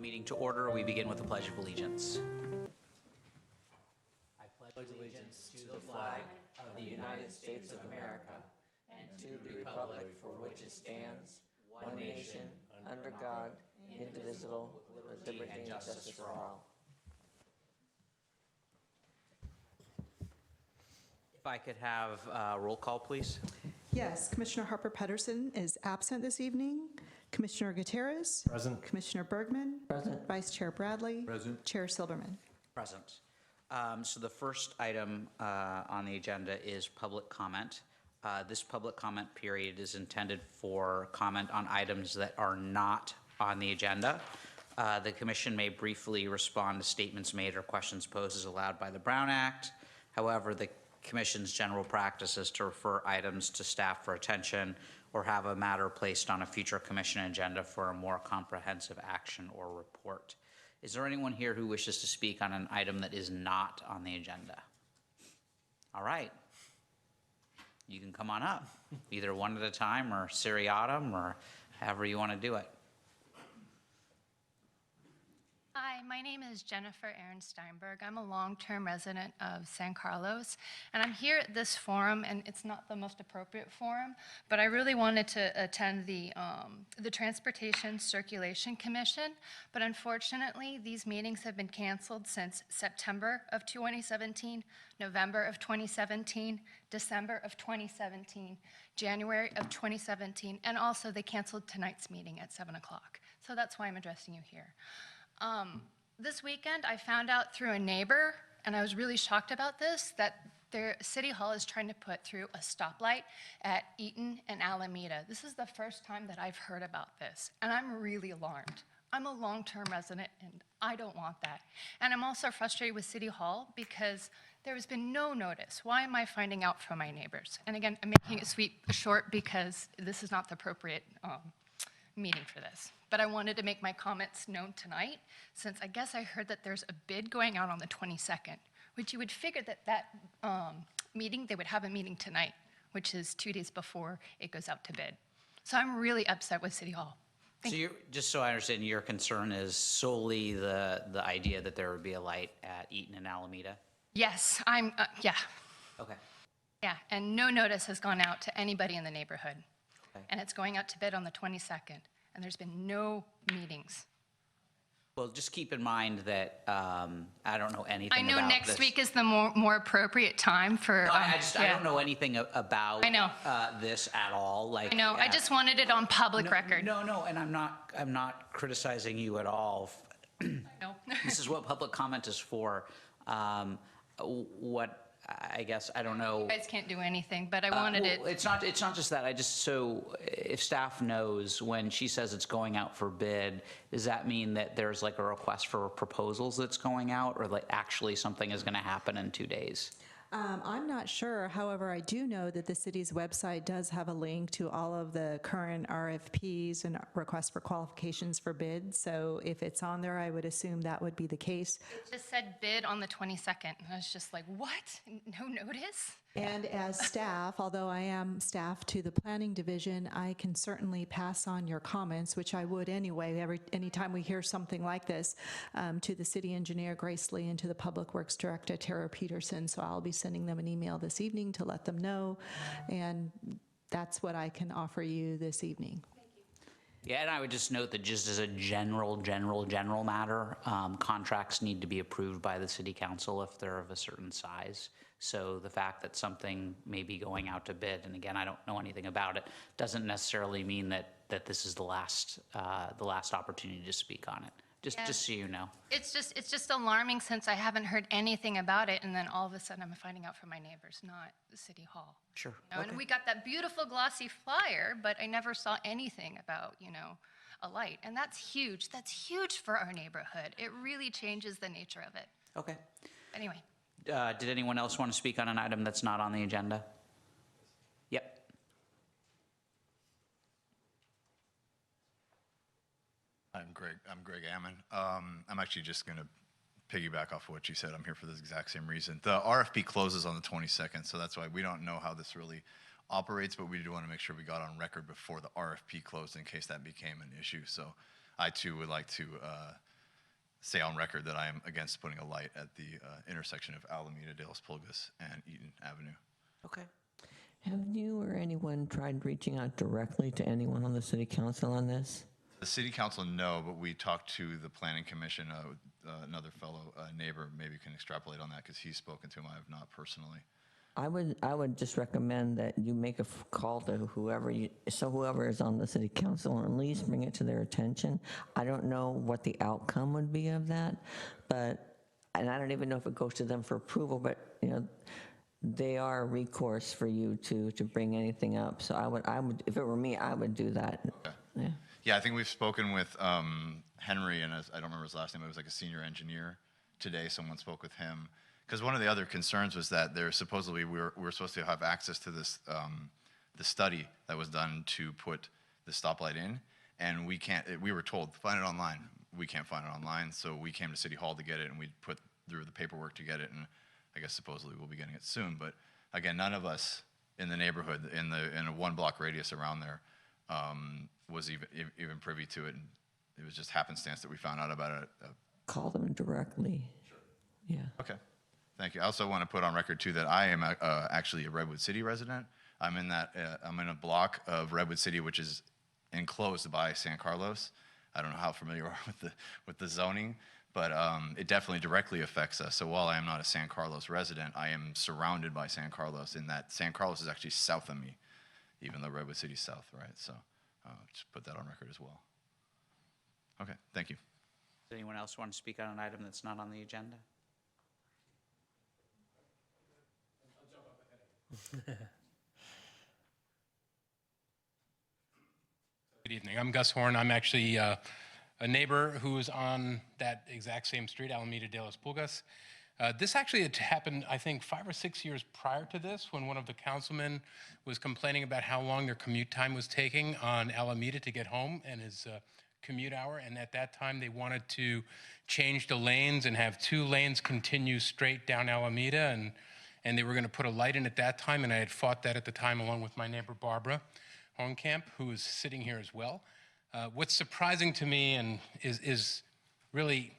meeting to order. We begin with the Pledge of Allegiance. I pledge allegiance to the flag of the United States of America and to the republic for which it stands, one nation, under God, indivisible, with liberty and justice for all. If I could have roll call, please. Yes, Commissioner Harper Pedersen is absent this evening. Commissioner Gutierrez. Present. Commissioner Bergman. Present. Vice Chair Bradley. Present. Chair Silberman. Present. So the first item on the agenda is public comment. This public comment period is intended for comment on items that are not on the agenda. The commission may briefly respond to statements made or questions posed as allowed by the Brown Act. However, the Commission's general practice is to refer items to staff for attention or have a matter placed on a future commission agenda for a more comprehensive action or report. Is there anyone here who wishes to speak on an item that is not on the agenda? All right. You can come on up, either one at a time or seriatim or however you want to do it. Hi, my name is Jennifer Aaron Steinberg. I'm a long-term resident of San Carlos, and I'm here at this forum, and it's not the most appropriate forum, but I really wanted to attend the Transportation Circulation Commission, but unfortunately, these meetings have been canceled since September of 2017, November of 2017, December of 2017, January of 2017, and also they canceled tonight's meeting at 7 o'clock. So that's why I'm addressing you here. This weekend, I found out through a neighbor, and I was really shocked about this, that their City Hall is trying to put through a stoplight at Eaton and Alameda. This is the first time that I've heard about this, and I'm really alarmed. I'm a long-term resident, and I don't want that. And I'm also frustrated with City Hall because there has been no notice. Why am I finding out from my neighbors? And again, I'm making it short because this is not the appropriate meeting for this. But I wanted to make my comments known tonight, since I guess I heard that there's a bid going out on the 22nd, which you would figure that meeting, they would have a meeting tonight, which is 2 days before it goes out to bid. So I'm really upset with City Hall. So you're, just so I understand, your concern is solely the idea that there would be a light at Eaton and Alameda? Yes, yeah. Okay. Yeah, and no notice has gone out to anybody in the neighborhood. Okay. And it's going out to bid on the 22nd, and there's been no meetings. Well, just keep in mind that I don't know anything about I know this. next week is the more appropriate time for. No, I yeah. don't know anything about I know. this at all. Like I know, I just wanted it on public record. No, and I'm not criticizing you at all. No. This is what public comment is for. What I guess I don't know. You guys can't do anything, but I wanted it. Well, it's not just that. So if staff knows when she says it's going out for bid, does that mean that there's like a request for proposals that's going out, or like actually something is going to happen in 2 days? I'm not sure. However, I do know that the city's website does have a link to all of the current RFPs and requests for qualifications for bids. So if it's on there, I would assume that would be the case. It just said bid on the 22nd. And I was just like, what? No notice? And as staff, although I am staff to the planning division, I can certainly pass on your comments, which I would anyway, anytime we hear something like this, to the city engineer, Grace Lee, and to the Public Works Director, Tara Peterson. So I'll be sending them an email this evening to let them know. And that's what I can offer you this evening. Yeah, and I would just note that just as a general matter, contracts need to be approved by the city council if they're of a certain size. So the fact that something may be going out to bid, and again, I don't know anything about it, doesn't necessarily mean that this is the last opportunity to speak on it. Just so you know. It's just alarming since I haven't heard anything about it, and then all of a sudden I'm finding out from my neighbors, not the City Hall. Sure. You know, and we got that beautiful glossy flyer, but I never saw anything about, a light. And that's huge. That's huge for our neighborhood. It really changes the nature of it. Okay. Anyway. Did anyone else want to speak on an item that's not on the agenda? Yep. I'm Greg Ammon. I'm actually just going to piggyback off what you said. I'm here for this exact same reason. The RFP closes on the 22nd, so that's why we don't know how this really operates, but we do want to make sure we got on record before the RFP closed in case that became an issue. So I too would like to say on record that I am against putting a light at the intersection of Alameda, De Las Pulgas, and Eaton Avenue. Okay. Have you or anyone tried reaching out directly to anyone on the city council on this? The city council, no, but we talked to the planning commission. Another fellow neighbor maybe can extrapolate on that because he's spoken to him. I have not personally. I would just recommend that you make a call to whoever is on the city council, and at least bring it to their attention. I don't know what the outcome would be of that, and I don't even know if it goes to them for approval, but they are a recourse for you to bring anything up. So I would, if it were me, I would do that. Okay. Yeah. Yeah, I think we've spoken with Henry, and I don't remember his last name. It was like a senior engineer today. Someone spoke with him. Because one of the other concerns was that there supposedly we were supposed to have access to this the study that was done to put the stoplight in, and we can't. We were told find it online. We can't find it online, so we came to City Hall to get it, and we put through the paperwork to get it, and I guess supposedly we'll be getting it soon. But again, none of us in the neighborhood in a 1 block radius around there was even privy to it, and it was just happenstance that we found out about it. Call them directly. Sure. Yeah. Okay. Thank you. I also want to put on record too that I am actually a Redwood City resident. I'm in a block of Redwood City which is enclosed by San Carlos. I don't know how familiar you are with the zoning, but it definitely directly affects us. So while I am not a San Carlos resident, I am surrounded by San Carlos in that San Carlos is actually south of me, even though Redwood City's south, right? So just put that on record as well. Okay, thank you. Does anyone else want to speak on an item that's not on the agenda? Good evening. I'm Gus Horn. I'm actually a neighbor who is on that exact same street, Alameda de las Pulgas. This actually had happened, I think, 5 or 6 years prior to this, when one of the councilmen was complaining about how long their commute time was taking on Alameda to get home and his commute hour. And at that time, they wanted to change the lanes and have 2 lanes continue straight down Alameda. And they were going to put a light in at that time. And I had fought that at the time along with my neighbor, Barbara Hohenkamp, who is sitting here as well. What's surprising to me is really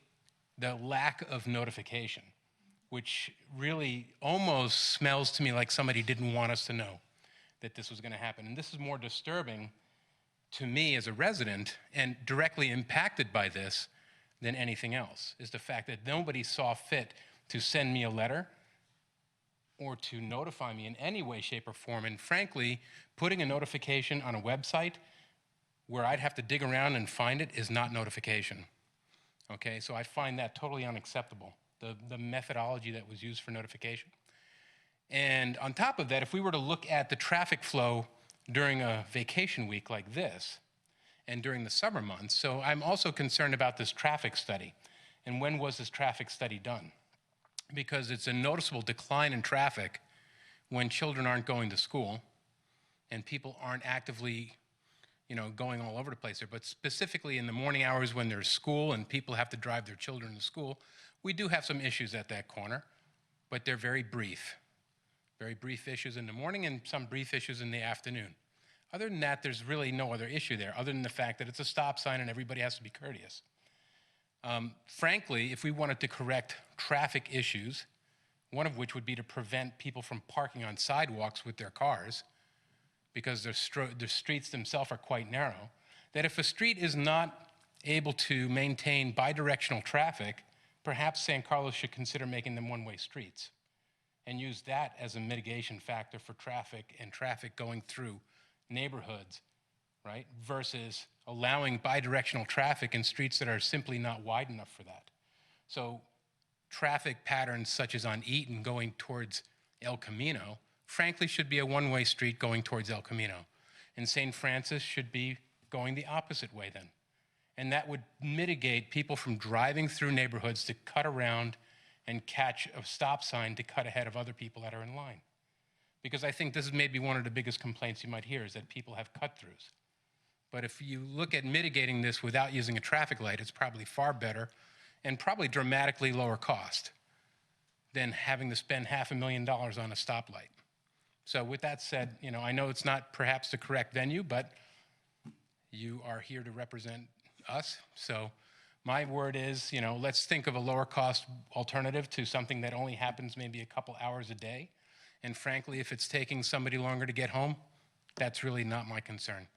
the lack of notification, which really almost smells to me like somebody didn't want us to know that this was going to happen. And this is more disturbing to me as a resident and directly impacted by this than anything else, is the fact that nobody saw fit to send me a letter or to notify me in any way, shape, or form. And frankly, putting a notification on a website where I'd have to dig around and find it is not notification. Okay, so I find that totally unacceptable, the methodology that was used for notification. And on top of that, if we were to look at the traffic flow during a vacation week like this and during the summer months, so I'm also concerned about this traffic study. And when was this traffic study done? Because it's a noticeable decline in traffic when children aren't going to school and people aren't actively going all over the place there, but specifically in the morning hours when there's school and people have to drive their children to school, we do have some issues at that corner, but they're very brief issues in the morning and some brief issues in the afternoon. Other than that, there's really no other issue there, other than the fact that it's a stop sign and everybody has to be courteous. Frankly, if we wanted to correct traffic issues, one of which would be to prevent people from parking on sidewalks with their cars, because the streets themselves are quite narrow, that if a street is not able to maintain bidirectional traffic, perhaps San Carlos should consider making them one-way streets and use that as a mitigation factor for traffic and traffic going through neighborhoods, right? Versus allowing bidirectional traffic in streets that are simply not wide enough for that. So traffic patterns such as on Eaton going towards El Camino frankly should be a one-way street going towards El Camino. And St. Francis should be going the opposite way then. And that would mitigate people from driving through neighborhoods to cut around and catch a stop sign to cut ahead of other people that are in line. Because I think this is maybe one of the biggest complaints you might hear, is that people have cut-throughs. But if you look at mitigating this without using a traffic light, it's probably far better and probably dramatically lower cost than having to spend $500,000 on a stoplight. So with that said, I know it's not perhaps the correct venue, but you are here to represent us. So My word is, let's think of a lower cost alternative to something that only happens maybe a couple hours a day. And frankly, if it's taking somebody longer to get home, that's really not my concern,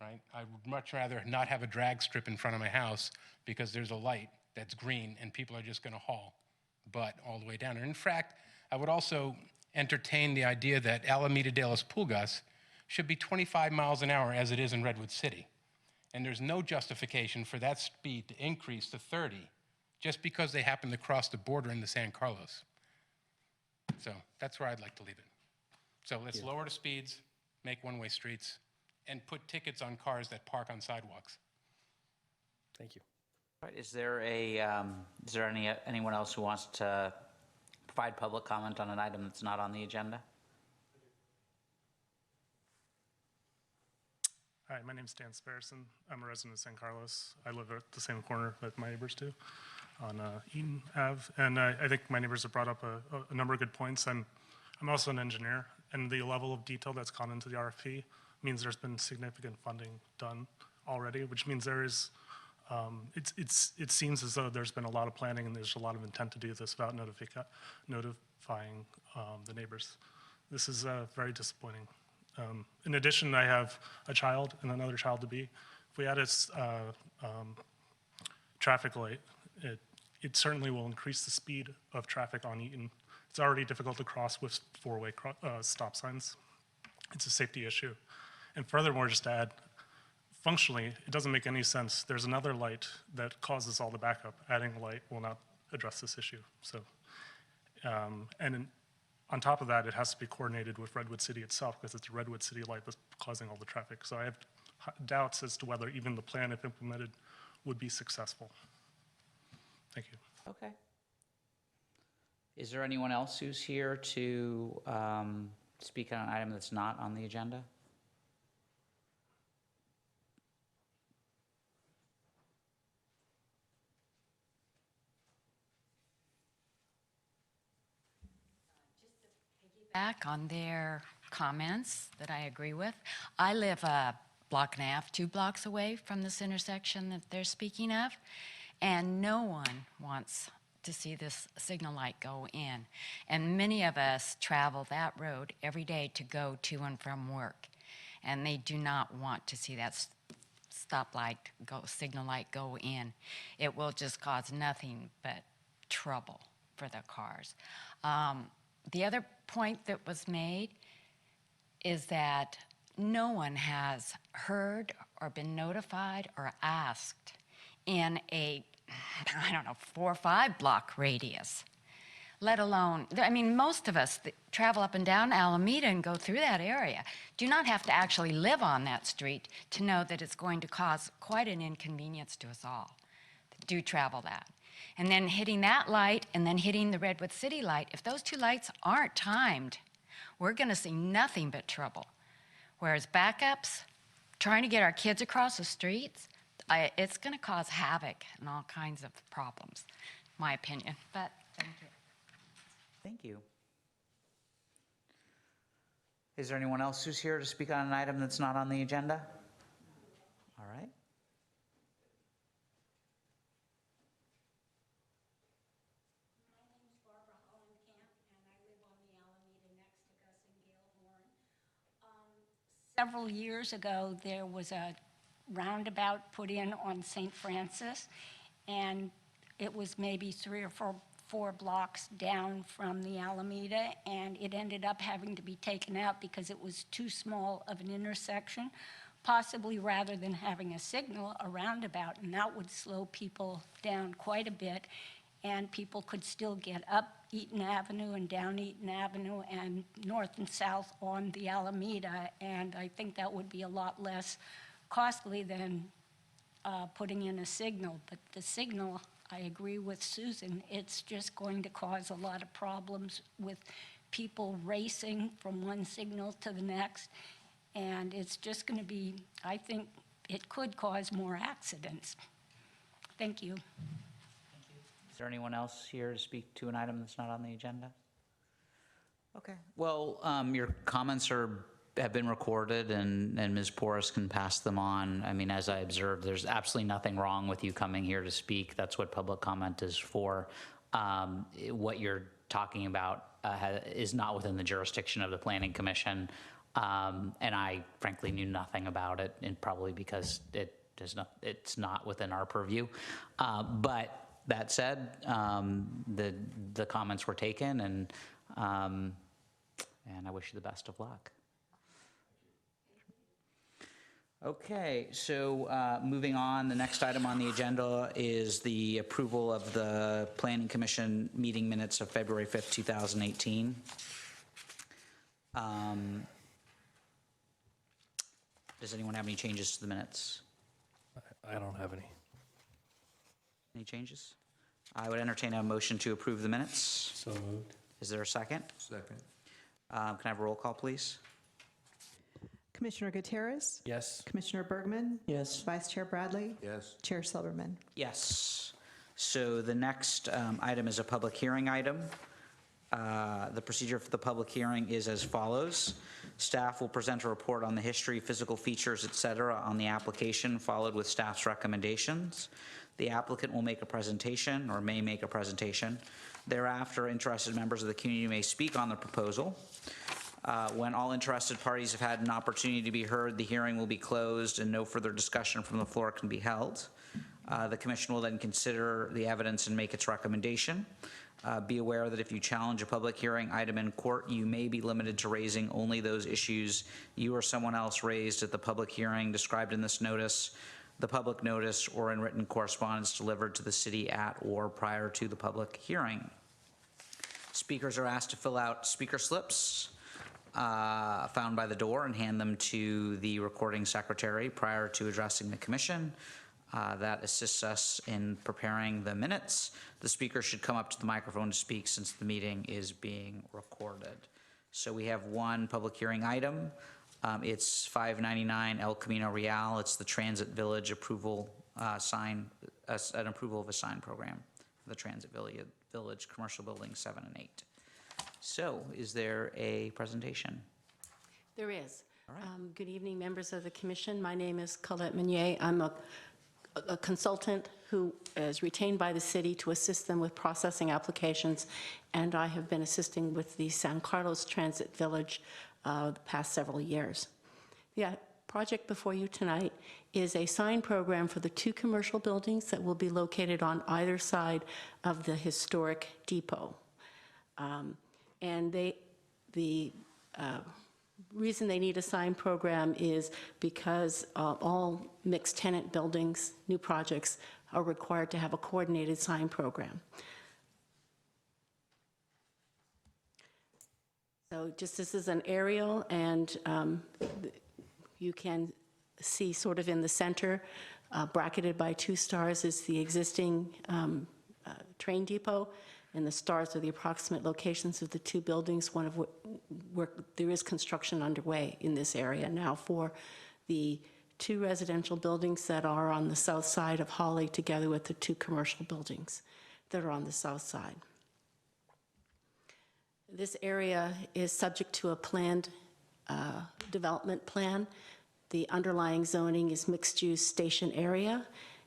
right? I would much rather not have a drag strip in front of my house because there's a light that's green and people are just gonna haul butt all the way down. And in fact, I would also entertain the idea that Alameda de los Pulgas should be 25 miles an hour as it is in Redwood City. And there's no justification for that speed to increase to 30 just because they happen to cross the border into San Carlos. So that's where I'd like to leave it. So let's lower the speeds, make one-way streets, and put tickets on cars that park on sidewalks. Thank you. All right, is there anyone else who wants to provide public comment on an item that's not on the agenda? Hi, my name's Dan Sparrison. I'm a resident of San Carlos. I live at the same corner that my neighbors do on Eaton Ave. And I think my neighbors have brought up a number of good points. I'm also an engineer, and the level of detail that's gone into the RFP means there's been significant funding done already, which means there is, it seems as though there's been a lot of planning and there's a lot of intent to do this without notifying the neighbors. This is very disappointing. In addition, I have a child and another child to be. If we add a traffic light, it certainly will increase the speed of traffic on Eaton. It's already difficult to cross with four-way stop signs. It's a safety issue. And furthermore, just to add, functionally, it doesn't make any sense. There's another light that causes all the backup. Adding a light will not address this issue. So, on top of that, it has to be coordinated with Redwood City itself because it's the Redwood City light that's causing all the traffic. So I have doubts as to whether even the plan, if implemented, would be successful. Thank you. Okay. Is there anyone else who's here to speak on an item that's not on the agenda? Back on their comments that I agree with. I live a block and a half, 2 blocks away from this intersection that they're speaking of, and no one wants to see this signal light go in. And many of us travel that road every day to go to and from work, and they do not want to see that signal light go in. It will just cause nothing but trouble for the cars. The other point that was made is that no one has heard or been notified or asked in a, 4 or 5 block radius, let alone, most of us that travel up and down Alameda and go through that area do not have to actually live on that street to know that it's going to cause quite an inconvenience to us all that do travel that. And then hitting that light and then hitting the Redwood City light, if those 2 lights aren't timed, we're going to see nothing but trouble. Whereas backups, trying to get our kids across the streets, it's going to cause havoc and all kinds of problems, my opinion. But thank you. Thank you. Is there anyone else who's here to speak on an item that's not on the agenda? All right. Several years ago, there was a roundabout put in on St. Francis, and it was maybe 3 or 4 blocks down from the Alameda, and it ended up having to be taken out because it was too small of an intersection, possibly rather than having a signal, a roundabout, and that would slow people down quite a bit, and people could still get up Eaton Avenue and down Eaton Avenue and north and south on the Alameda, and I think that would be a lot less costly than putting in a signal. But the signal, I agree with Susan, it's just going to cause a lot of problems with people racing from one signal to the next, and it's just going to be, I think it could cause more accidents. Thank you. Is there anyone else here to speak to an item that's not on the agenda? Okay. Well, your comments are have been recorded, and Ms. Porras can pass them on. I mean, as I observed, there's absolutely nothing wrong with you coming here to speak. That's what public comment is for. What you're talking about is not within the jurisdiction of the Planning Commission, and I frankly knew nothing about it, and probably because it's not within our purview. But that said, the comments were taken, and I wish you the best of luck. Okay, so moving on, the next item on the agenda is the approval of the Planning Commission meeting minutes of February 5th, 2018. Does anyone have any changes to the minutes? I don't have any. Any changes? I would entertain a motion to approve the minutes. So moved. Is there a second? Second. Can I have a roll call, please? Commissioner Gutierrez? Yes. Commissioner Bergman? Yes. Vice Chair Bradley? Yes. Chair Silverman? Yes. So the next item is a public hearing item. The procedure for the public hearing is as follows. Staff will present a report on the history, physical features, et cetera, on the application, followed with staff's recommendations. The applicant will make a presentation, or may make a presentation. Thereafter, interested members of the community may speak on the proposal. When all interested parties have had an opportunity to be heard, the hearing will be closed and no further discussion from the floor can be held. The commission will then consider the evidence and make its recommendation. Be aware that if you challenge a public hearing item in court, you may be limited to raising only those issues you or someone else raised at the public hearing described in this notice, the public notice, or in written correspondence delivered to the city at or prior to the public hearing. Speakers are asked to fill out speaker slips found by the door and hand them to the recording secretary prior to addressing the commission. That assists us in preparing the minutes. The speaker should come up to the microphone to speak since the meeting is being recorded. So we have one public hearing item. It's 599 El Camino Real. It's the Transit Village approval an approval of a sign program for the Transit Village Commercial Buildings 7 and 8. So is there a presentation? There is. All right. Good evening, members of the commission. My name is Colette Meunier. I'm a consultant who is retained by the city to assist them with processing applications, and I have been assisting with the San Carlos Transit Village the past several years. The project before you tonight is a sign program for the 2 commercial buildings that will be located on either side of the historic depot. And the reason they need a sign program is because all mixed tenant buildings, new projects, are required to have a coordinated sign program. So just this is an aerial, and you can see sort of in the center, bracketed by 2 stars, is the existing train depot, and the stars are the approximate locations of the 2 buildings, one of which where there is construction underway in this area now for the 2 residential buildings that are on the south side of Holly, together with the 2 commercial buildings that are on the south side. This area is subject to a planned development plan. The underlying zoning is mixed-use station area,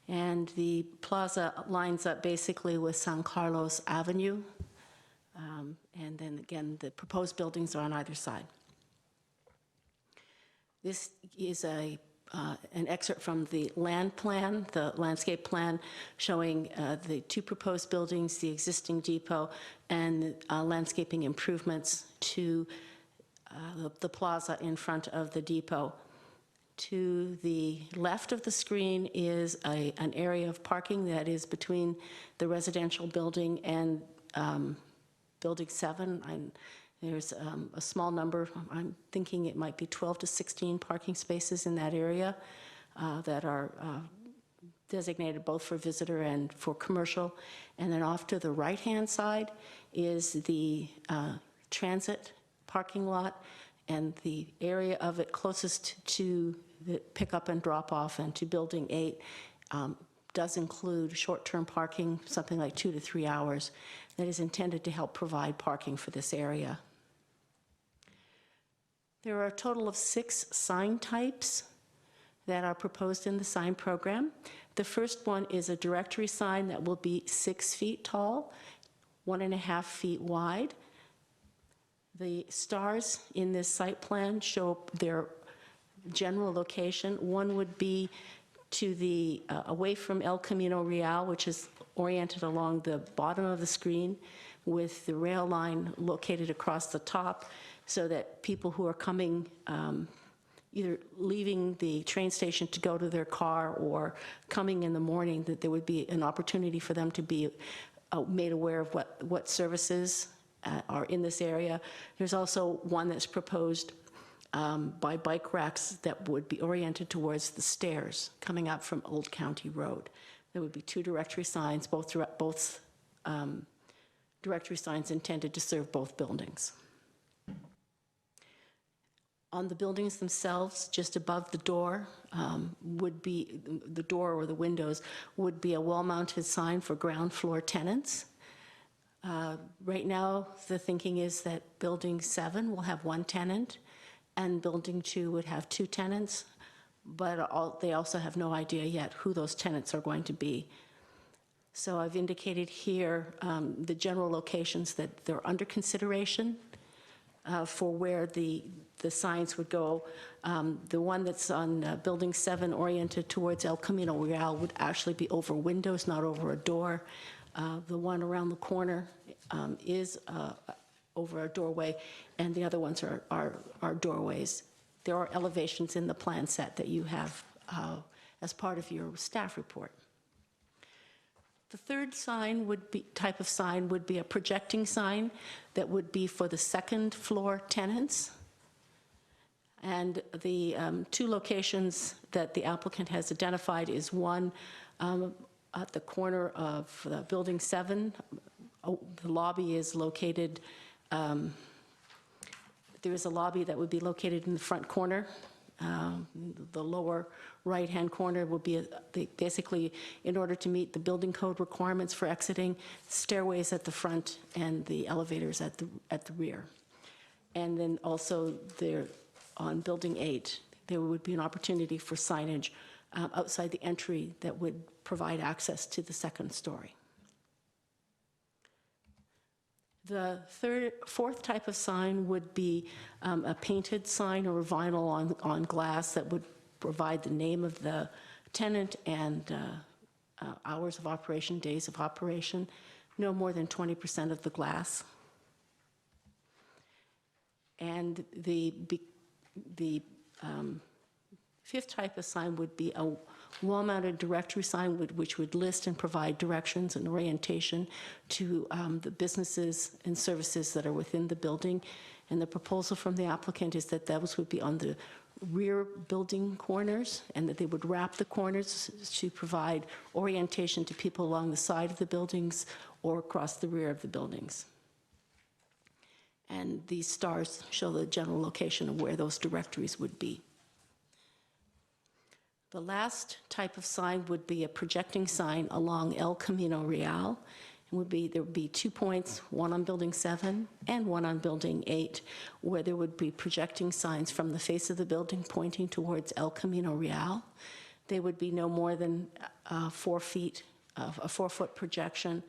and the plaza lines up basically with San Carlos Avenue. And then again, the proposed buildings are on either side. This is an excerpt from the land plan, the landscape plan, showing the 2 proposed buildings, the existing depot, and landscaping improvements to the plaza in front of the depot. To the left of the screen is an area of parking that is between the residential building and Building 7. There's a small number, I'm thinking it might be 12 to 16 parking spaces in that area that are designated both for visitor and for commercial. And then off to the right-hand side is the transit parking lot, and the area of it closest to the pickup and drop-off and to Building 8 does include short-term parking, something like 2 to 3 hours, that is intended to help provide parking for this area. There are a total of 6 sign types that are proposed in the sign program. The first one is a directory sign that will be 6 feet tall, 1.5 feet wide. The stars in this site plan show their general location. One would be to the, away from El Camino Real, which is oriented along the bottom of the screen, with the rail line located across the top, so that people who are coming, either leaving the train station to go to their car or coming in the morning, that there would be an opportunity for them to be made aware of what services are in this area. There's also one that's proposed by bike racks that would be oriented towards the stairs coming up from Old County Road. There would be 2 directory signs, both directory signs intended to serve both buildings. On the buildings themselves, just above the door, would be, the door or the windows, would be a wall-mounted sign for ground floor tenants. Right now, the thinking is that Building 7 will have 1 tenant, and Building 2 would have 2 tenants, but they also have no idea yet who those tenants are going to be. So I've indicated here the general locations that they're under consideration for where the signs would go. The one that's on Building 7 oriented towards El Camino Real would actually be over windows, not over a door. The one around the corner is over a doorway, and the other ones are doorways. There are elevations in the plan set that you have as part of your staff report. The third type of sign would be a projecting sign that would be for the second floor tenants. And the 2 locations that the applicant has identified is one at the corner of Building 7. The lobby is located, there is a lobby that would be located in the front corner. The lower right-hand corner will be, basically, in order to meet the building code requirements for exiting, stairways at the front and the elevators at the rear. And then also there, on Building 8, there would be an opportunity for signage outside the entry that would provide access to the second story. The fourth type of sign would be a painted sign or a vinyl on glass that would provide the name of the tenant and hours of operation, days of operation, no more than 20% of the glass. And the fifth type of sign would be a wall-mounted directory sign which would list and provide directions and orientation to the businesses and services that are within the building. And the proposal from the applicant is that those would be on the rear building corners, and that they would wrap the corners to provide orientation to people along the side of the buildings or across the rear of the buildings. And these stars show the general location of where those directories would be. The last type of sign would be a projecting sign along El Camino Real. There would be 2 points, one on Building 7 and one on Building 8, where there would be projecting signs from the face of the building pointing towards El Camino Real. They would be no more than 4 feet, a 4-foot projection,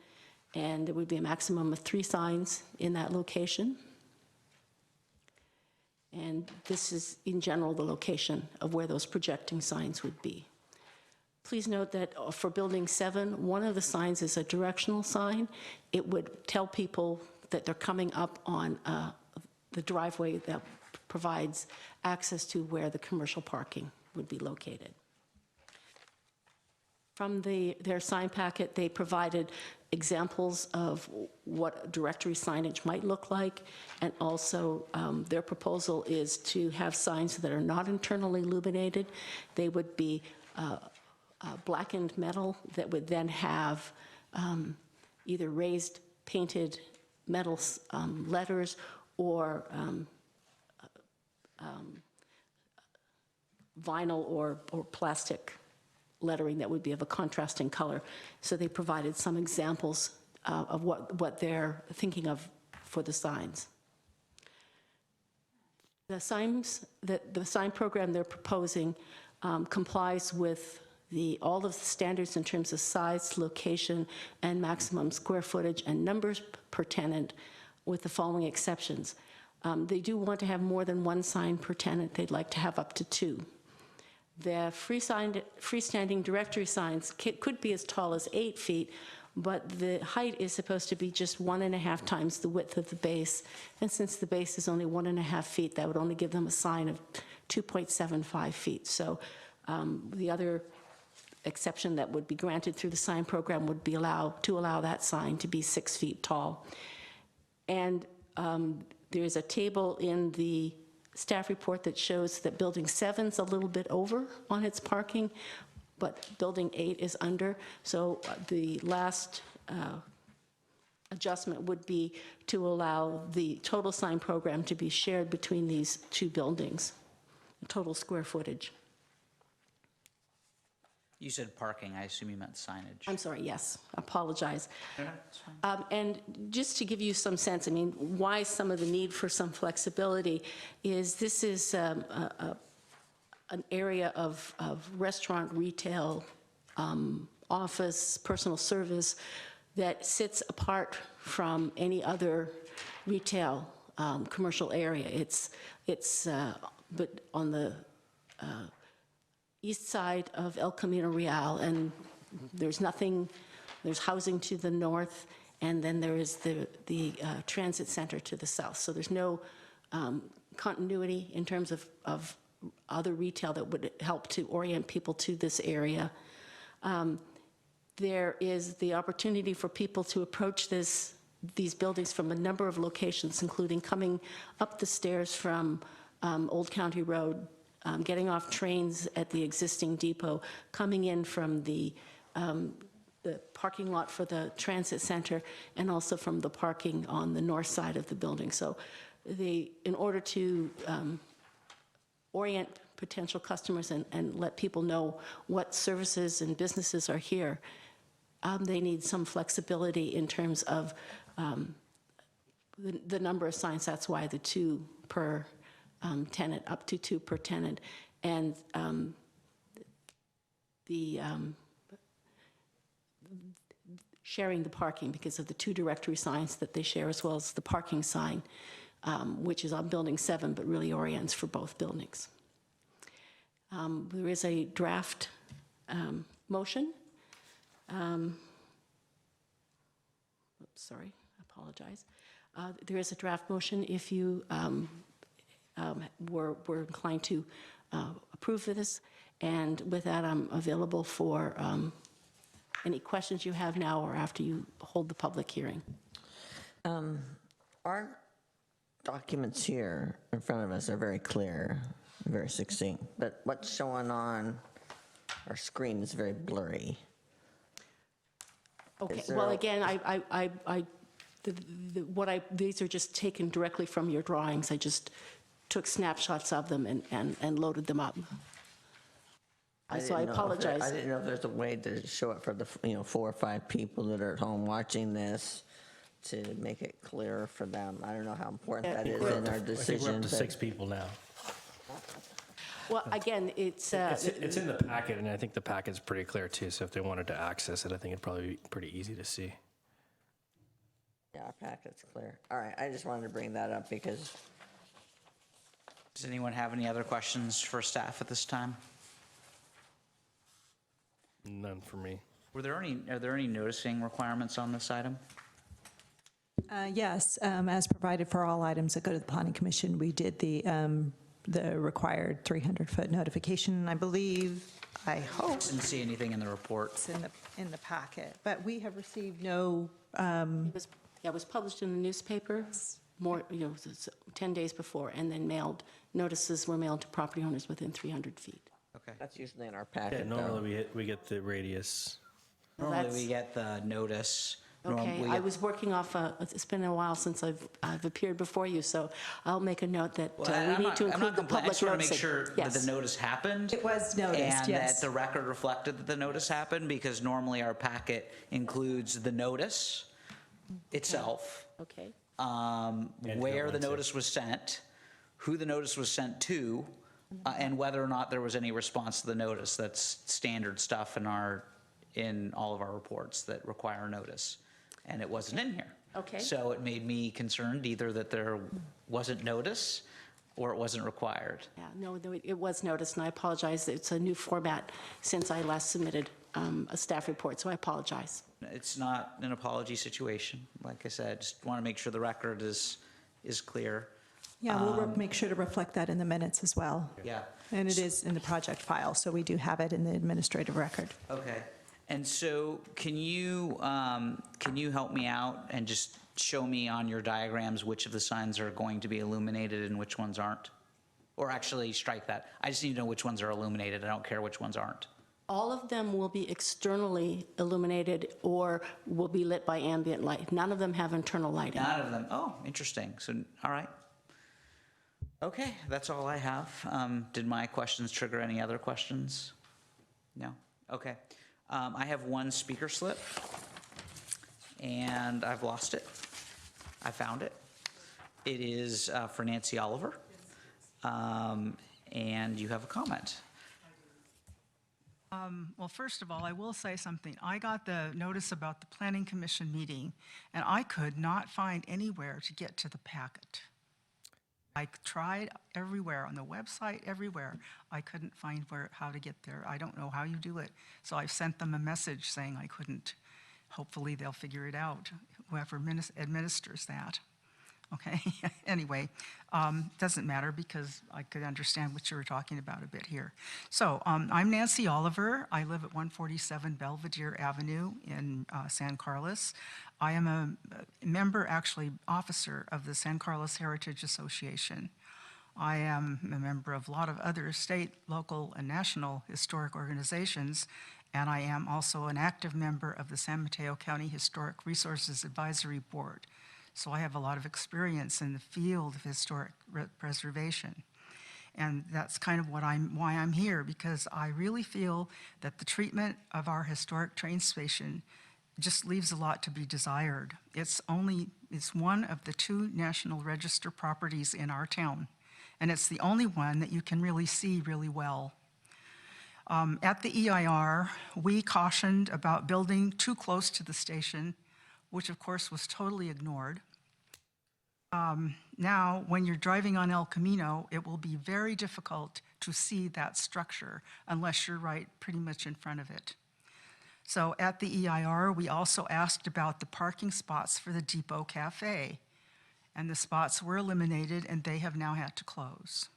and there would be a maximum of 3 signs in that location. And this is, in general, the location of where those projecting signs would be. Please note that for Building 7, one of the signs is a directional sign. It would tell people that they're coming up on the driveway that provides access to where the commercial parking would be located. From their sign packet, they provided examples of what directory signage might look like, and also their proposal is to have signs that are not internally illuminated. They would be blackened metal that would then have either raised painted metal letters or vinyl or plastic lettering that would be of a contrasting color. So they provided some examples of what they're thinking of for the signs. The sign program they're proposing complies with all of the standards in terms of size, location, and maximum square footage and numbers per tenant, with the following exceptions. They do want to have more than one sign per tenant. They'd like to have up to 2. The freestanding directory signs could be as tall as 8 feet, but the height is supposed to be just 1.5 times the width of the base. And since the base is only 1.5 feet, that would only give them a sign of 2.75 feet. So the other exception that would be granted through the sign program would be to allow that sign to be 6 feet tall. And there is a table in the staff report that shows that Building 7's a little bit over on its parking, but Building 8 is under. So the last adjustment would be to allow the total sign program to be shared between these 2 buildings, total square footage. You said parking, I assume you meant signage. I'm sorry, yes, apologize. No, no, it's fine. And just to give you some sense, I mean, why some of the need for some flexibility is this is an area of restaurant, retail, office, personal service that sits apart from any other retail commercial area. It's but on the east side of El Camino Real, and there's housing to the north, and then there is the transit center to the south. So there's no continuity in terms of other retail that would help to orient people to this area. There is the opportunity for people to approach these buildings from a number of locations, including coming up the stairs from Old County Road, getting off trains at the existing depot, coming in from the parking lot for the transit center, and also from the parking on the north side of the building. So in order to orient potential customers and let people know what services and businesses are here, they need some flexibility in terms of the number of signs. That's why the 2 per tenant, up to 2 per tenant, and the sharing the parking because of the 2 directory signs that they share, as well as the parking sign, which is on Building 7, but really orients for both buildings. There is a draft motion. Sorry, I apologize. There is a draft motion if you were inclined to approve of this. And with that, I'm available for any questions you have now or after you hold the public hearing. Our documents here in front of us are very clear, very succinct, but what's showing on our screen is very blurry. Okay, Is there well, a- again, these are just taken directly from your drawings. I just took snapshots of them and loaded them up. So I didn't know if apologize. I didn't know if there's a way to show it for the 4 or 5 people that are at home watching this to make it clearer for them. I don't know how important that is in our I think we're decision. up to but- 6 people now. Well, again, it's It's in the packet, and I think the packet's pretty clear too, so if they wanted to access it, I think it'd probably be pretty easy to see. Yeah, our packet's clear. All right, I just wanted to bring that up because Does anyone have any other questions for staff at this time? None for me. Are there any noticing requirements on this item? Yes, as provided for all items that go to the Planning Commission, we did the required 300-foot notification, I believe, I hope Didn't see anything in the report. it's in the packet, but we have received no, it was published in the newspaper more, 10 days before, and then notices were mailed to property owners within 300 feet. Okay. that's usually in our Yeah, packet, though. normally we get the radius. Normally, that's- we get the notice. Okay, I was working off, it's been a while since I've appeared before you, so I'll make a note that we need to include the I public just want to make noticing. sure that Yes. the notice happened. It was noticed, And yes. that the record reflected that the notice happened, because normally our packet includes the notice itself, Okay, where the who went to. notice was sent, who the notice was sent to, and whether or not there was any response to the notice. That's standard stuff in all of our reports that require notice, and it wasn't in here. Okay. So it made me concerned either that there wasn't notice or it wasn't required. Yeah, no, it was noticed, and I apologize. It's a new format since I last submitted a staff report, so I apologize. It's not an apology situation. Like I said, just want to make sure the record is clear. Yeah, we'll make sure to reflect that in the minutes as well. Yeah. And it is in the project file, so we do have it in the administrative record. Okay. And so can you help me out and just show me on your diagrams which of the signs are going to be illuminated and which ones aren't? Or actually strike that. I just need to know which ones are illuminated. I don't care which ones aren't. All of them will be externally illuminated or will be lit by ambient light. None of them have internal lighting. None of them. Oh, interesting. So, all right. Okay, that's all I have. Did my questions trigger any other questions? No? Okay. I have one speaker slip, and I've lost it. I found it. It is for Nancy Oliver, and you have a comment. Well, first of all, I will say something. I got the notice about the Planning Commission meeting, and I could not find anywhere to get to the packet. I tried everywhere, on the website, everywhere. I couldn't find how to get there. I don't know how you do it. So I sent them a message saying I couldn't. Hopefully they'll figure it out, whoever administers that. Okay, anyway, doesn't matter because I could understand what you were talking about a bit here. So I'm Nancy Oliver. I live at 147 Belvedere Avenue in San Carlos. I am a member, actually, officer of the San Carlos Heritage Association. I am a member of a lot of other state, local, and national historic organizations, and I am also an active member of the San Mateo County Historic Resources Advisory Board. So I have a lot of experience in the field of historic preservation. And that's kind of why I'm here, because I really feel that the treatment of our historic train station just leaves a lot to be desired. It's one of the 2 National Register properties in our town, and it's the only one that you can really see really well. At the EIR, we cautioned about building too close to the station, which of course was totally ignored. Now, when you're driving on El Camino, it will be very difficult to see that structure unless you're right pretty much in front of it. So at the EIR, we also asked about the parking spots for the Depot Cafe, and the spots were eliminated and they have now had to close.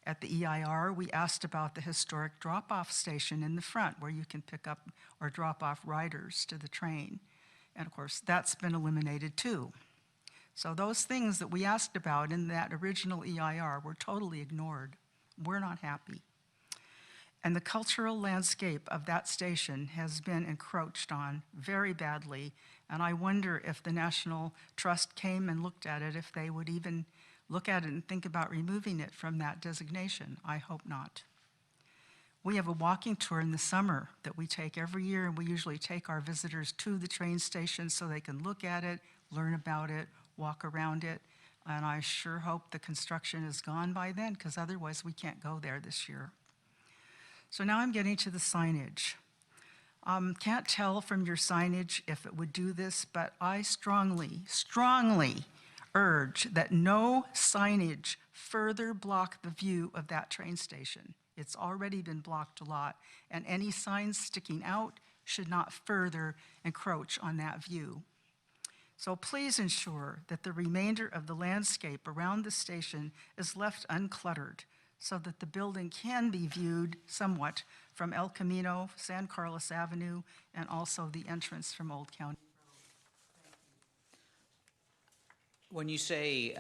At the EIR, we asked about the historic drop-off station in the front where you can pick up or drop off riders to the train. And of course, that's been eliminated too. So those things that we asked about in that original EIR were totally ignored. We're not happy. And the cultural landscape of that station has been encroached on very badly, and I wonder if the National Trust came and looked at it, if they would even look at it and think about removing it from that designation. I hope not. We have a walking tour in the summer that we take every year, and we usually take our visitors to the train station so they can look at it, learn about it, walk around it, and I sure hope the construction is gone by then, because otherwise we can't go there this year. So now I'm getting to the signage. Can't tell from your signage if it would do this, but I strongly urge that no signage further block the view of that train station. It's already been blocked a lot, and any signs sticking out should not further encroach on that view. So please ensure that the remainder of the landscape around the station is left uncluttered so that the building can be viewed somewhat from El Camino, San Carlos Avenue, and also the entrance from Old County. When you say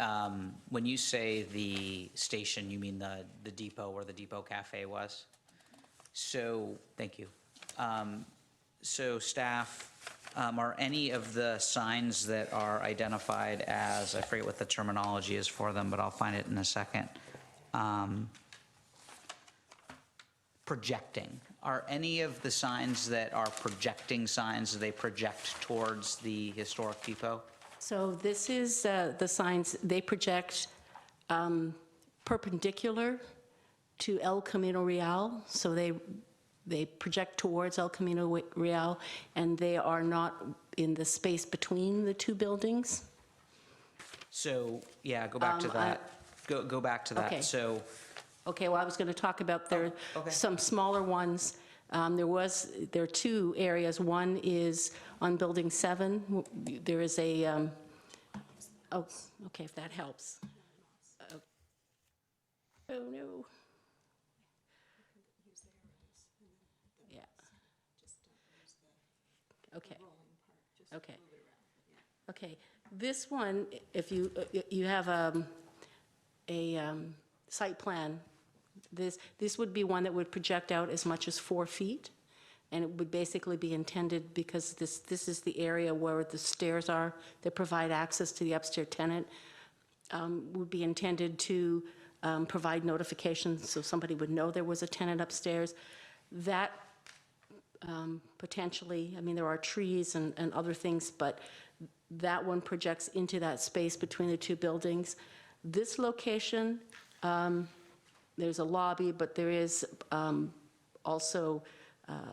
the station, you mean the depot where the Depot Cafe was? So, thank you. So staff, are any of the signs that are identified as, I forget what the terminology is for them, but I'll find it in a second, projecting? Are any of the signs that are projecting signs, do they project towards the historic depot? So this is the signs, they project perpendicular to El Camino Real, so they project towards El Camino Real, and they are not in the space between the two buildings. So, yeah, go back to that. Go back to that. okay. So, Okay, well, I was going to talk about okay. some smaller ones. There are two areas. One is on Building 7. There is a, oh, okay, if that helps. Oh, no. Yeah. Okay. Okay. Okay. This one, if you have a site plan, this would be one that would project out as much as 4 feet, and it would basically be intended, because this is the area where the stairs are that provide access to the upstairs tenant, would be intended to provide notifications so somebody would know there was a tenant upstairs. That potentially, I mean, there are trees and other things, but that one projects into that space between the two buildings. This location, there's a lobby, but there is also an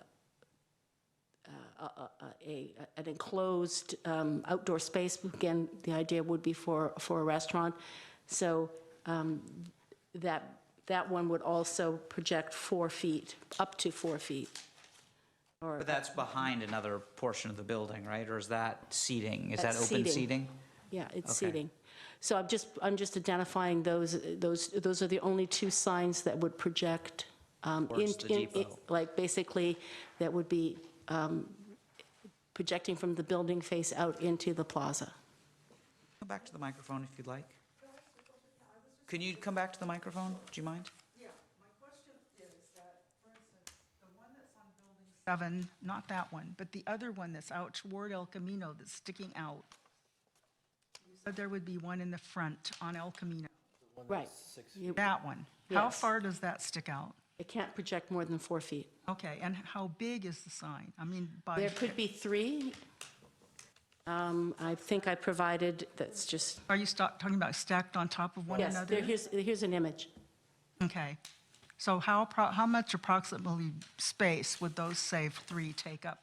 enclosed outdoor space. Again, the idea would be for a restaurant. So that one would also project 4 feet, up to 4 feet. but that's behind another portion of the building, right? Or is that seating? Is that That's open seating. seating? Yeah, it's Okay. seating. So I'm just identifying those are the only two signs that would project Towards the depot. like, basically, that would be projecting from the building face out into the plaza. Go back to the microphone if you'd like. Can you come back to the microphone? Do you mind? Yeah, my question is that, for instance, the one that's on Building 7, not that one, but the other one that's out toward El Camino that's sticking out. You said there would be one in the front on El Camino. Right. You- That one. How Yes. far does that stick out? It can't project more than 4 feet. Okay, and how big is the sign? I mean, by. There could be 3. I think I provided, that's just, Are you talking about stacked on top of one yes, another? here's an image. Okay. So how much approximately space would those, say, 3 take up?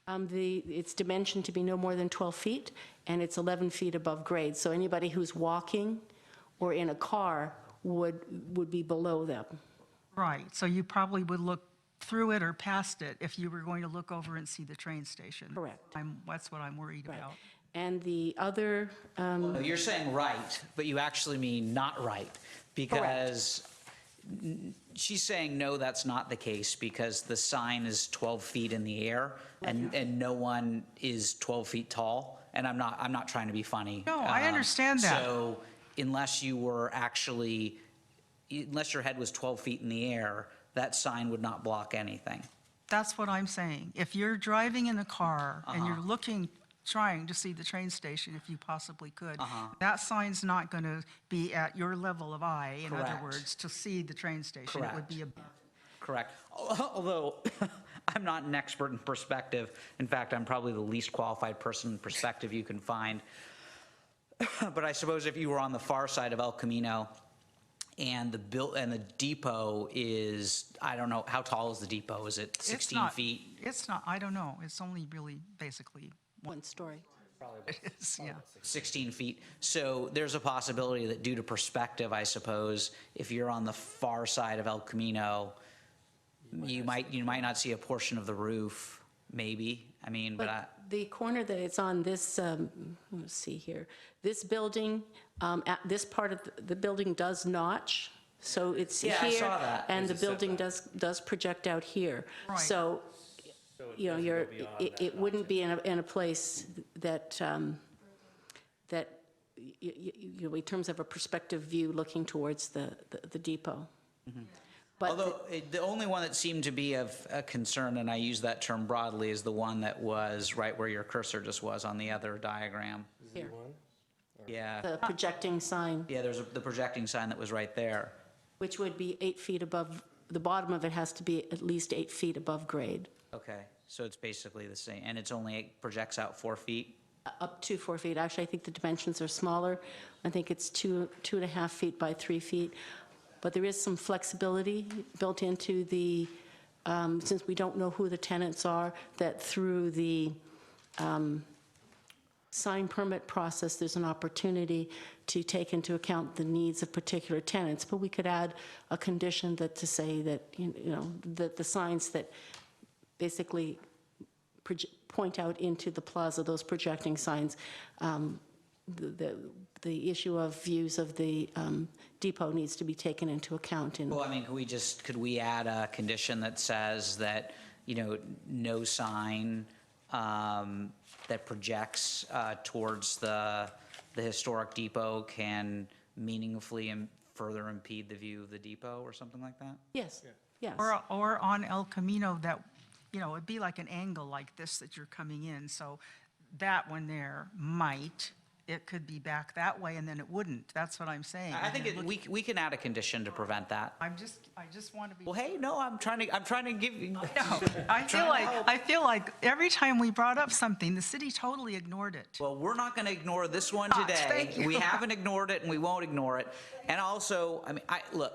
It's dimensioned to be no more than 12 feet, and it's 11 feet above grade. So anybody who's walking or in a car would be below them. Right, so you probably would look through it or past it if you were going to look over and see the train station. Correct. That's what I'm worried Right. about. And the other, No, you're saying right, but you actually mean not right, because she's saying, no, that's not the case, because the sign is 12 feet in the air, and no one is 12 feet tall, and I'm not trying to be funny. No, I understand that. So unless you were actually, unless your head was 12 feet in the air, that sign would not block anything. That's what I'm saying. If you're driving in a car and you're looking, trying to see the train station, if you possibly could, that sign's not going to be at your level of eye, in other Correct. words, to see the train station. It would be a. Correct. Although I'm not an expert in perspective. In fact, I'm probably the least qualified person in perspective you can find. But I suppose if you were on the far side of El Camino and the depot is, I don't know, how tall is the depot? Is it 16 feet? It's not, I don't know. It's only really basically one story. it is, yeah. 16 feet. So there's a possibility that due to perspective, I suppose, if you're on the far side of El Camino, you might not see a portion of the roof, maybe. I mean, but The corner that it's on, this, let's see here, this building, at this part of the building does notch, so it's here. Yeah, I saw that. And the building does project out here. Right. So, you know, it wouldn't be in a place that, you know, in terms of a perspective view looking towards the depot. But although the only one that seemed to be of a concern, and I use that term broadly, is the one that was right where your cursor just was on the other diagram. here, Yeah. the projecting sign, Yeah, there's the projecting sign that was right there. which would be 8 feet above, the bottom of it has to be at least 8 feet above grade. Okay, so it's basically the same, and it's only, it projects out 4 feet? Up to 4 feet. Actually, I think the dimensions are smaller. I think it's 2.5 feet by 3 feet. But there is some flexibility built into the, since we don't know who the tenants are, that through the sign permit process, there's an opportunity to take into account the needs of particular tenants. But we could add a condition that to say that, that the signs that basically point out into the plaza, those projecting signs, the issue of views of the depot needs to be taken into account. Well, I mean, could we add a condition that says that, no sign that projects towards the historic depot can meaningfully further impede the view of the depot or something like that? Yes, yes. Or on El Camino that, it'd be like an angle like this that you're coming in. So that one there it could be back that way and then it wouldn't. That's what I'm saying. I think we can add a condition to prevent that. I just want to be. Well, hey, no, I'm trying to give you. No, I feel like every time we brought up something, the city totally ignored it. Well, we're not going to ignore this one today. Thank you. We haven't ignored it, and we won't ignore it. And also, I mean,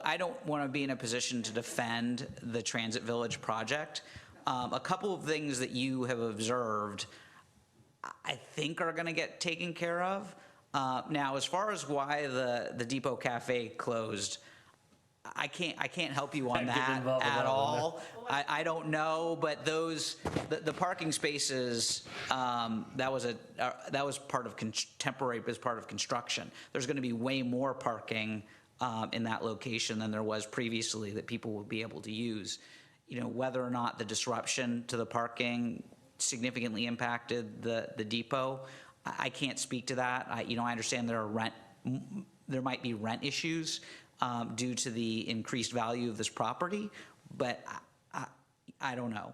I don't want to be in a position to defend the Transit Village project. A couple of things that you have observed, I think, are going to get taken care of. Now, as far as why the Depot Cafe closed, I can't help you on that at all. I don't know, but the parking spaces, that was part of temporary as part of construction. There's going to be way more parking in that location than there was previously that people would be able to use. Whether or not the disruption to the parking significantly impacted the depot, I can't speak to that. I understand there might be rent issues due to the increased value of this property, but I don't know.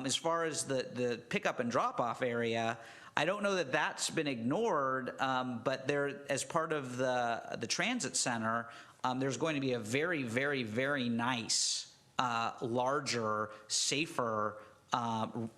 As far as the pickup and drop-off area, I don't know that that's been ignored, but as part of the transit center, there's going to be a very, very, very nice, larger, safer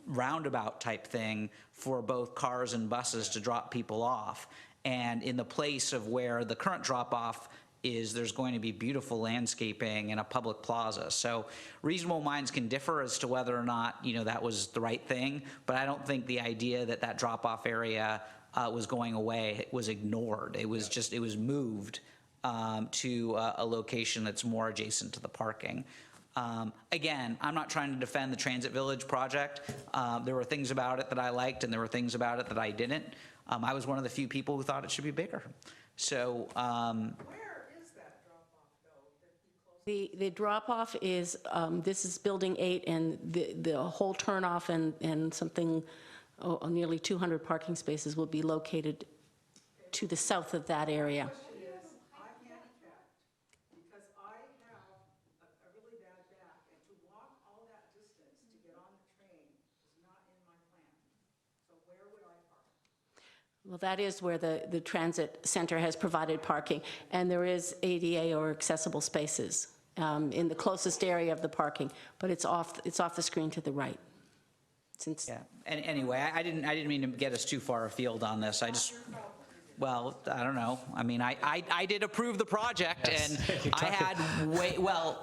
roundabout type thing for both cars and buses to drop people off. And in the place of where the current drop-off is, there's going to be beautiful landscaping and a public plaza. So reasonable minds can differ as to whether or not, that was the right thing, but I don't think the idea that that drop-off area was going away was ignored. It was it was moved to a location that's more adjacent to the parking. Again, I'm not trying to defend the Transit Village project. There were things about it that I liked, and there were things about it that I didn't. I was one of the few people who thought it should be bigger. So, Where is that drop-off, though? The drop-off is, this is Building 8, and the whole turnoff and something, nearly 200 parking spaces will be located to the south of that area. Well, that is where the transit center has provided parking, and there is ADA or accessible spaces in the closest area of the parking, but it's off the screen to the right. yeah. And anyway, I didn't mean to get us too far afield on this. Well, I don't know. I mean, I did approve the project, and I had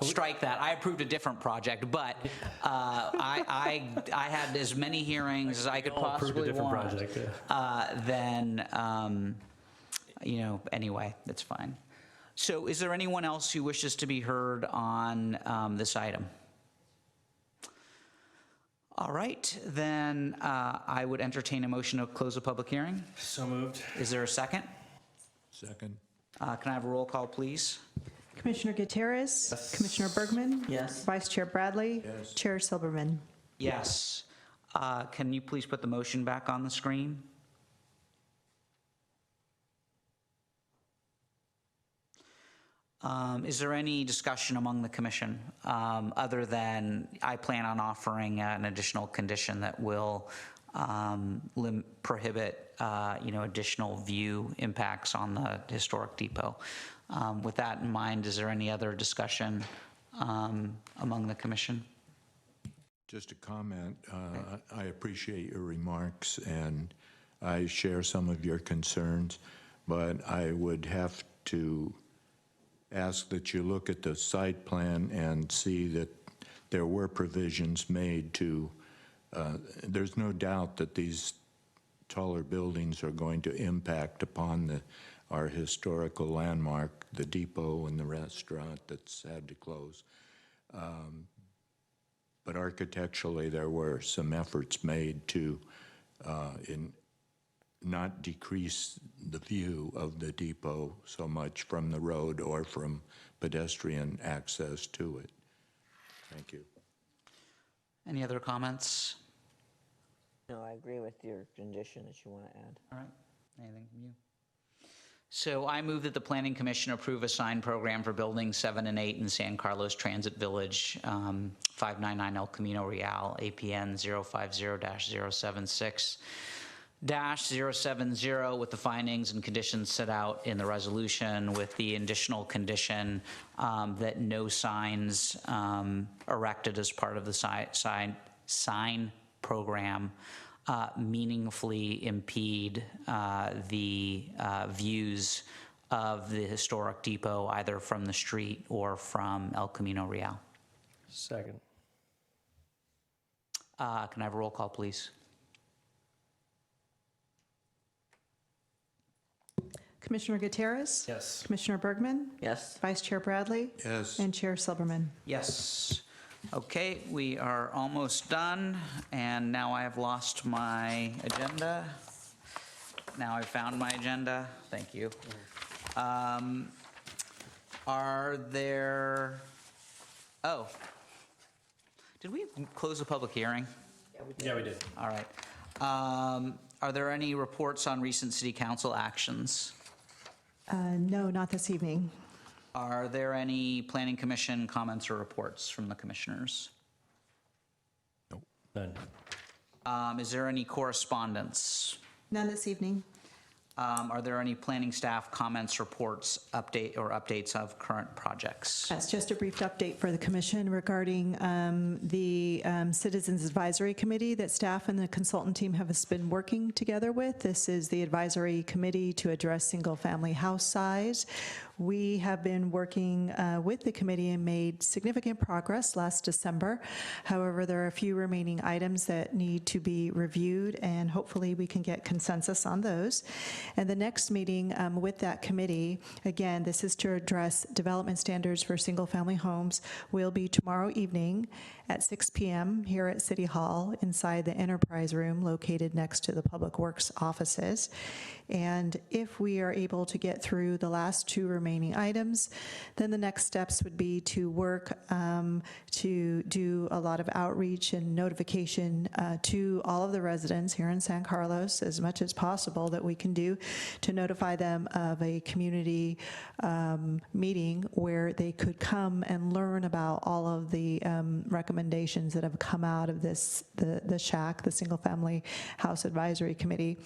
strike that. I approved a different project, but I had as many hearings as I could possibly want. Anyway, that's fine. So is there anyone else who wishes to be heard on this item? All right, then I would entertain a motion to close the public hearing. So moved. Is there a second? Second. Can I have a roll call, please? Commissioner Gutierrez? Yes. Commissioner Bergman? Yes. Vice Chair Bradley? Yes. Chair Silberman? Yes. Can you please put the motion back on the screen? Is there any discussion among the commission other than I plan on offering an additional condition that will prohibit additional view impacts on the historic depot? With that in mind, is there any other discussion among the commission? Just a comment. I appreciate your remarks, and I share some of your concerns, but I would have to ask that you look at the site plan and see that there were provisions made to, there's no doubt that these taller buildings are going to impact upon our historical landmark, the depot and the restaurant that's had to close. But architecturally, there were some efforts made to not decrease the view of the depot so much from the road or from pedestrian access to it. Thank you. Any other comments? No, I agree with your condition that you want to add. All right, anything from you? So I move that the Planning Commission approve a sign program for Buildings 7 and 8 in San Carlos Transit Village, 599 El Camino Real, APN 050-076-070, with the findings and conditions set out in the resolution, with the additional condition that no signs erected as part of the sign program meaningfully impede the views of the historic depot, either from the street or from El Camino Real. Second. Can I have a roll call, please? Commissioner Gutierrez? Yes. Commissioner Bergman? Yes? Vice Chair Bradley? Yes. And Chair Silberman? Yes. Okay, we are almost done, and now I have lost my agenda. Now I've found my agenda. Thank you. Are there, oh, did we close the public hearing? Yeah, we did. All right. Are there any reports on recent city council actions? No, not this evening. Are there any planning commission comments or reports from the commissioners? None. Is there any correspondence? None this evening. Are there any planning staff comments, reports, updates of current projects? That's just a brief update for the commission regarding the Citizens Advisory Committee that staff and the consultant team have been working together with. This is the advisory committee to address single-family house size. We have been working with the committee and made significant progress last December. However, there are a few remaining items that need to be reviewed, and hopefully we can get consensus on those. And the next meeting with that committee, again, this is to address development standards for single-family homes, will be tomorrow evening at 6 p.m. here at City Hall inside the Enterprise Room located next to the Public Works offices. And if we are able to get through the last two remaining items, then the next steps would be to work to do a lot of outreach and notification to all of the residents here in San Carlos, as much as possible that we can do, to notify them of a community meeting where they could come and learn about all of the recommendations that have come out of this, the SHAC, the Single Family House Advisory Committee.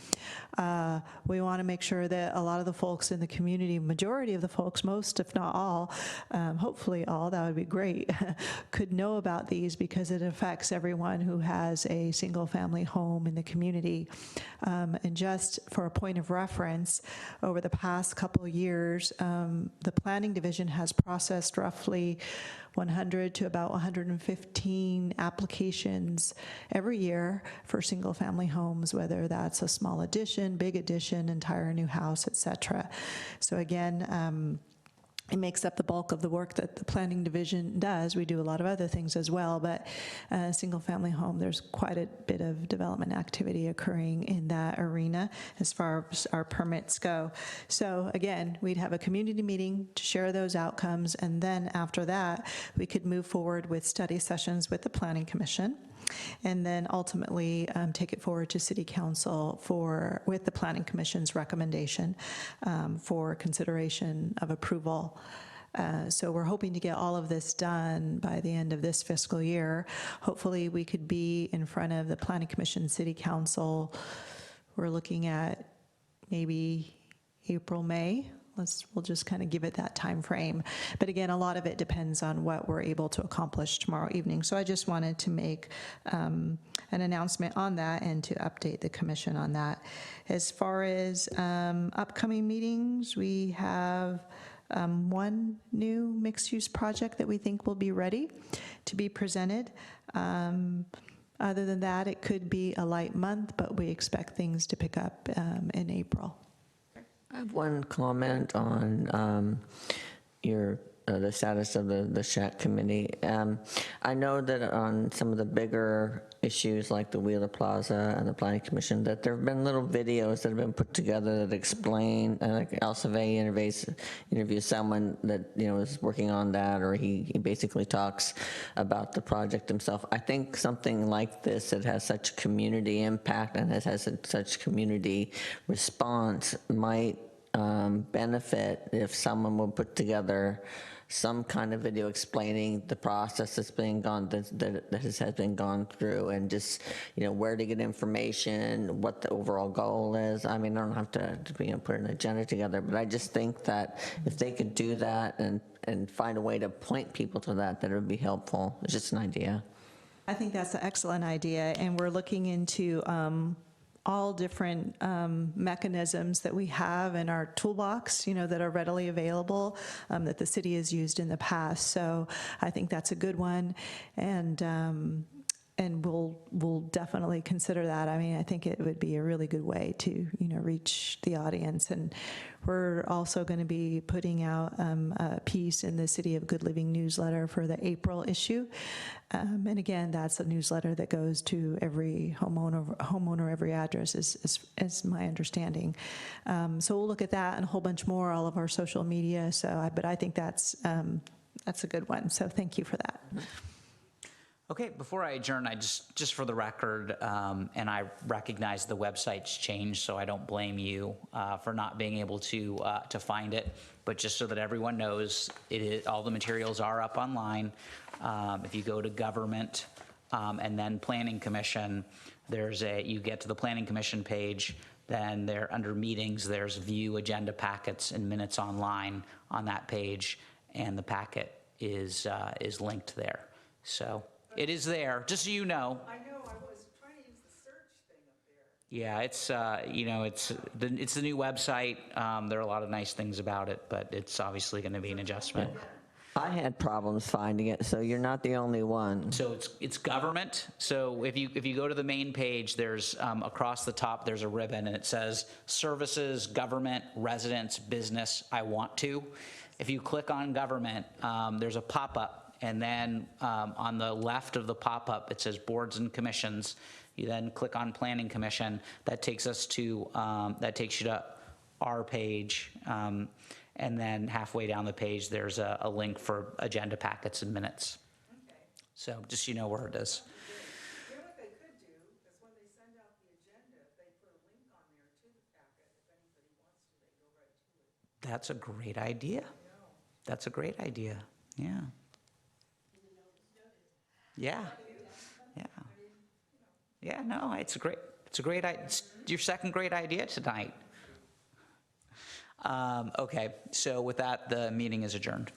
We want to make sure that a lot of the folks in the community, majority of the folks, most if not all, hopefully all, that would be great, could know about these because it affects everyone who has a single family home in the community. And just for a point of reference, over the past couple of years, the Planning Division has processed roughly 100 to about 115 applications every year for single-family homes, whether that's a small addition, big addition, entire new house, et cetera. So again, it makes up the bulk of the work that the Planning Division does. We do a lot of other things as well, but single-family home, there's quite a bit of development activity occurring in that arena as far as our permits go. So again, we'd have a community meeting to share those outcomes, and then after that, we could move forward with study sessions with the Planning Commission, and then ultimately take it forward to City Council with the Planning Commission's recommendation for consideration of approval. So we're hoping to get all of this done by the end of this fiscal year. Hopefully we could be in front of the Planning Commission, City Council. We're looking at maybe April, May We'll just kind of give it that time frame. But again, a lot of it depends on what we're able to accomplish tomorrow evening. So I just wanted to make an announcement on that and to update the commission on that. As far as upcoming meetings, we have one new mixed-use project that we think will be ready to be presented. Other than that, it could be a light month, but we expect things to pick up in April. I have one comment on the status of the SHAC committee. I know that on some of the bigger issues like the Wheeler Plaza and the Planning Commission, that there have been little videos that have been put together that explain, like Al Savay interviews someone that, is working on that, or he basically talks about the project himself. I think something like this that has such community impact and has such community response might benefit if someone would put together some kind of video explaining the process that's been gone that has been gone through, and just where to get information, what the overall goal is. I mean, I don't have to put an agenda together, but I just think that if they could do that and find a way to point people to that it would be helpful. It's just an idea. I think that's an excellent idea, and we're looking into all different mechanisms that we have in our toolbox, that are readily available, that the city has used in the past. So I think that's a good one, and we'll definitely consider that. I mean, I think it would be a really good way to reach the audience. And we're also going to be putting out a piece in the City of Good Living newsletter for the April issue. And again, that's a newsletter that goes to every homeowner, every address, is my understanding. So we'll look at that and a whole bunch more, all of our social media. But I think that's a good one. So thank you for that. Okay, before I adjourn, I just for the record, and I recognize the website's changed, so I don't blame you for not being able to find it. But just so that everyone knows, all the materials are up online. If you go to government and then Planning Commission, you get to the Planning Commission page. Then under meetings, there's view agenda packets and minutes online on that page, and the packet is linked there. So. It is there, just so you know. I know, I was trying to use the search thing up there. Yeah, it's the new website. There are a lot of nice things about it, but it's obviously going to be an adjustment. I had problems finding it, so you're not the only one. So it's government. So if you go to the main page, there's across the top there's a ribbon and it says services, government, residents, business. I want to. If you click on government, there's a pop-up. And then on the left of the pop-up, it says boards and commissions. You then click on Planning Commission. That takes you to our page. And then halfway down the page, there's a link for agenda packets and minutes. Okay. So just so you know where it is. You know what they could do is when they send out the agenda, they put a link on there to the packet. If anybody wants to, they go right to it. That's a great idea. That's a great idea. Yeah. Yeah. Yeah, no, it's your second great idea tonight. Okay, so with that, the meeting is adjourned.